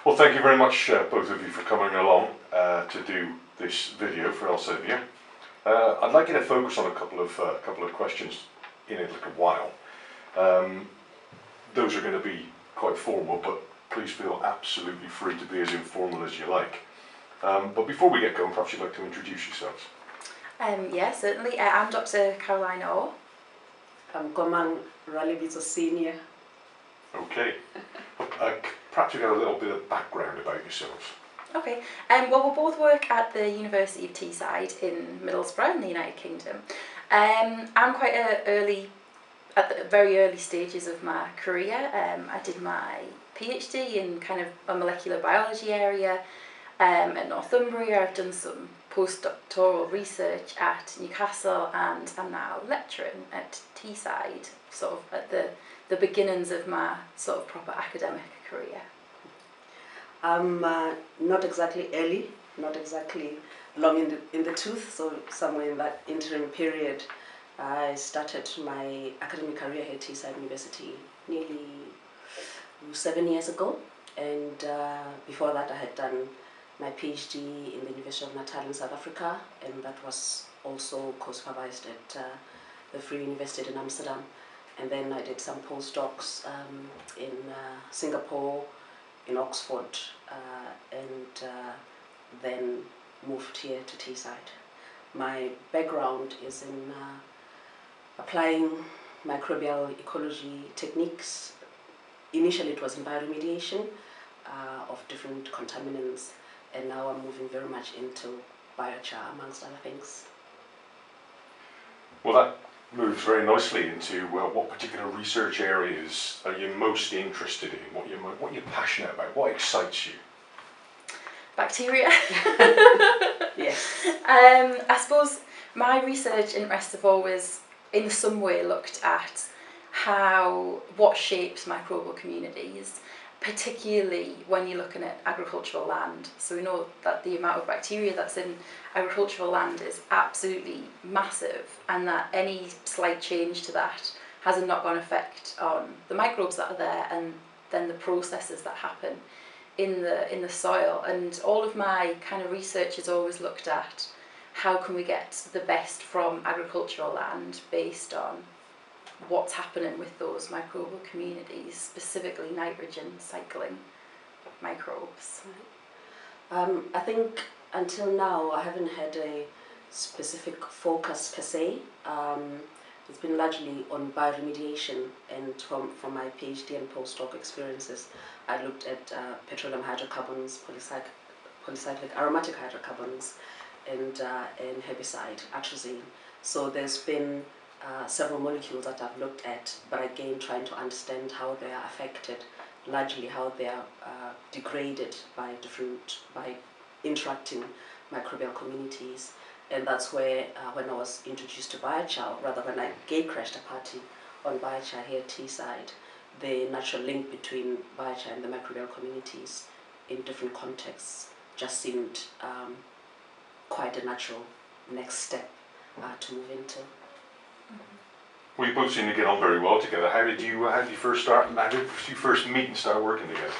Well, thank you very much, both of you, for coming along to do this video for Elsevier. I'd like you to focus on a couple of questions in a little while. Those are going to be quite formal, but please feel absolutely free to be as informal as you like. But before we get going, perhaps you'd like to introduce yourselves. Yeah, certainly. I'm Dr. Caroline Orr. I'm Komang, Ralebitso-Senior. Okay. Perhaps you got a little bit of background about yourselves. Okay. Well, we both work at the University of Teesside in Middlesbrough in the United Kingdom. I'm quite at the very early stages of my career. I did my PhD in kind of a molecular biology area at Northumbria. I've done some postdoctoral research at Newcastle, and I'm now lecturing at Teesside, sort of at the beginnings of my sort of proper academic career. I'm not exactly early, not exactly long in the tooth, so somewhere in that interim period, I started my academic career here at Teesside University nearly 7 years ago, and before that I had done my PhD in the University of Natal in South Africa, and that was also co-supervised at the Free University in Amsterdam. And then I did some postdocs in Singapore, in Oxford, and then moved here to Teesside. My background is in applying microbial ecology techniques. Initially it was in bioremediation of different contaminants, and now I'm moving very much into biochar, amongst other things. Well, that moves very nicely into what particular research areas are you most interested in, what you're passionate about, what excites you? Bacteria. Yes. I suppose my research interests have always, in some way, looked at what shapes microbial communities, particularly when you're looking at agricultural land. So we know that the amount of bacteria that's in agricultural land is absolutely massive, and that any slight change to that has a knock-on effect on the microbes that are there, and then the processes that happen in the soil. And all of my kind of research has always looked at how can we get the best from agricultural land based on what's happening with those microbial communities, specifically nitrogen cycling microbes. I think until now I haven't had a specific focus per se. It's been largely on bioremediation, and from my PhD and postdoc experiences I looked at petroleum hydrocarbons, polycyclic aromatic hydrocarbons, and herbicide, atrazine. So there's been several molecules that I've looked at, but again trying to understand how they are affected, largely how they are degraded by interacting microbial communities. And that's where when I was introduced to biochar, rather when I crashed a party on biochar here at Teesside, the natural link between biochar and the microbial communities in different contexts just seemed quite a natural next step to move into. Well, you both seem to get on very well together. How did you first meet and start working together?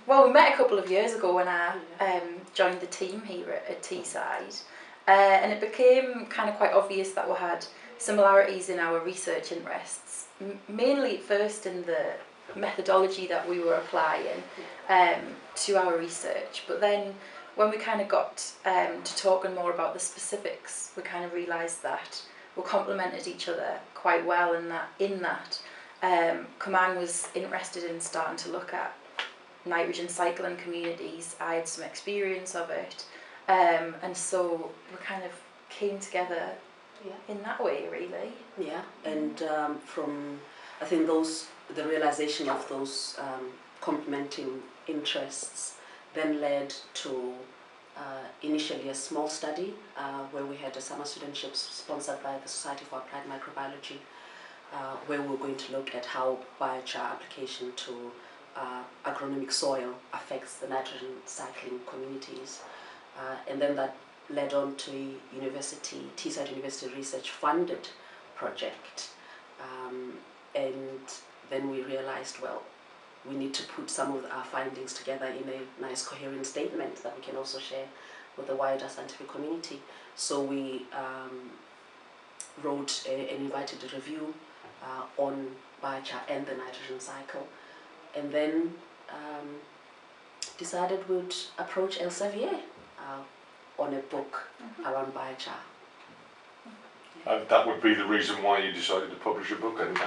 Well, we met a couple of years ago when I joined the team here at Teesside, and it became kind of quite obvious that we had similarities in our research interests, mainly at first in the methodology that we were applying to our research. But then when we kind of got to talking more about the specifics, we kind of realised that we complemented each other quite well, and that Komang was interested in starting to look at nitrogen cycling communities. I had some experience of it, and so we kind of came together in that way, really. Yeah, and from I think the realization of those complementing interests then led to initially a small study where we had a summer studentship sponsored by the Society for Applied Microbiology, where we were going to look at how biochar application to agronomic soil affects the nitrogen cycling communities. And then that led on to a Teesside University research funded project. And then we realized, well, we need to put some of our findings together in a nice coherent statement that we can also share with the wider scientific community. So we wrote and invited a review on biochar and the nitrogen cycle, and then decided we'd approach Elsevier on a book around biochar. And that would be the reason why you decided to publish a book, and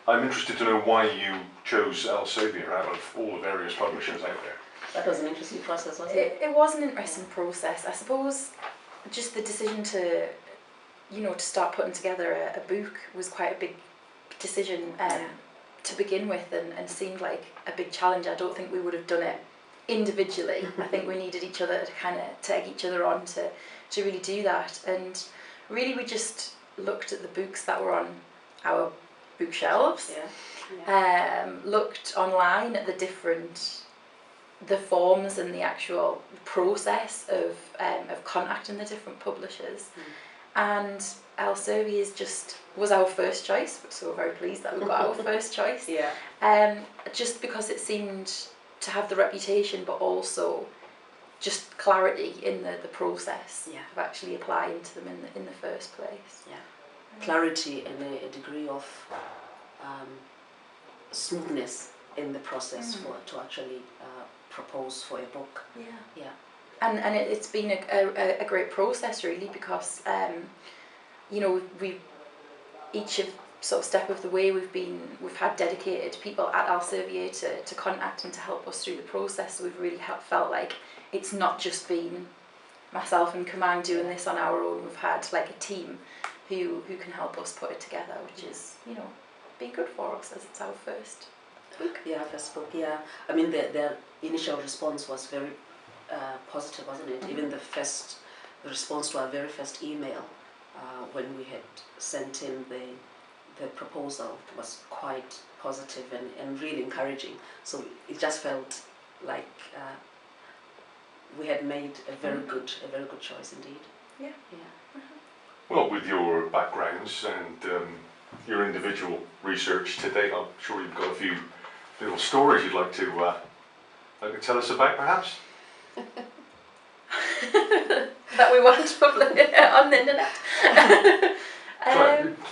I'm interested to know why you chose Elsevier out of all the various publishers out there. That was an interesting process, wasn't it? It was an interesting process. I suppose just the decision to, to start putting together a book was quite a big decision to begin with, and seemed like a big challenge. I don't think we would have done it individually. I think we needed each other to kind of take each other on to really do that. And really, we just looked at the books that were on our bookshelves, looked online at the forms and the actual process of contacting the different publishers. And Elsevier was our first choice, so we're very pleased that we got our first choice. Just because it seemed to have the reputation, but also just clarity in the process of actually applying to them in the first place. Clarity and a degree of smoothness in the process to actually propose for a book. And it's been a great process, really, because we each of sort of step of the way we've had dedicated people at Elsevier to contact and to help us through the process. So we've really felt like it's not just been myself and Komang doing this on our own. We've had like a team who can help us put it together, which is been good for us as it's our first book. First book. I mean, their initial response was very positive, wasn't it? Even the response to our very first email when we had sent in the proposal was quite positive and really encouraging. So it just felt like we had made a very good choice indeed. Well, with your backgrounds and your individual research to date, I'm sure you've got a few little stories you'd like to tell us about, perhaps? That we want to publish on the internet.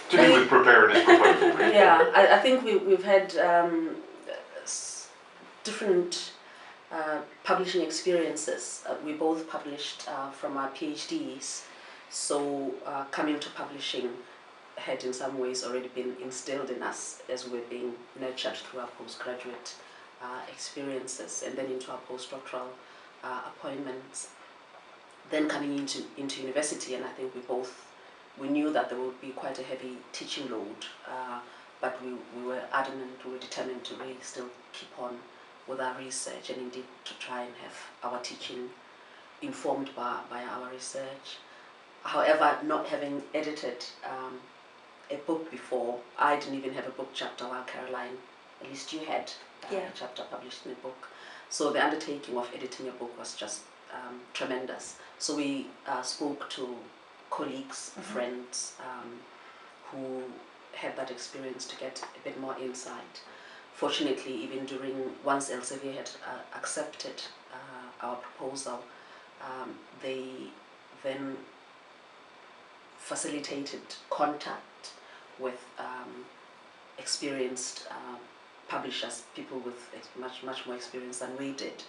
To do with preparing this proposal, really. I think we've had different publishing experiences. We both published from our PhDs, so coming to publishing had in some ways already been instilled in us as we're being nurtured through our postgraduate experiences and then into our postdoctoral appointments. Then coming into university, and I think we knew that there would be quite a heavy teaching load, but we were adamant, we were determined to really still keep on with our research and indeed to try and have our teaching informed by our research. However, not having edited a book before, I didn't even have a book chapter while Caroline, at least you had a chapter published in a book. So the undertaking of editing a book was just tremendous. So we spoke to colleagues, friends who had that experience to get a bit more insight. Fortunately, even once Elsevier had accepted our proposal, they then facilitated contact with experienced publishers, people with much more experience than we did,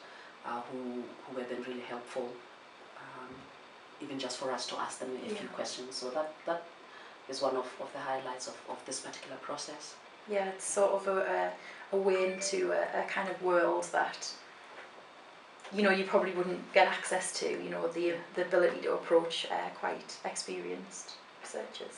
who were then really helpful, even just for us to ask them a few questions. So that is one of the highlights of this particular process. Yeah, it's sort of a way into a kind of world that you probably wouldn't get access to. The ability to approach quite experienced researchers.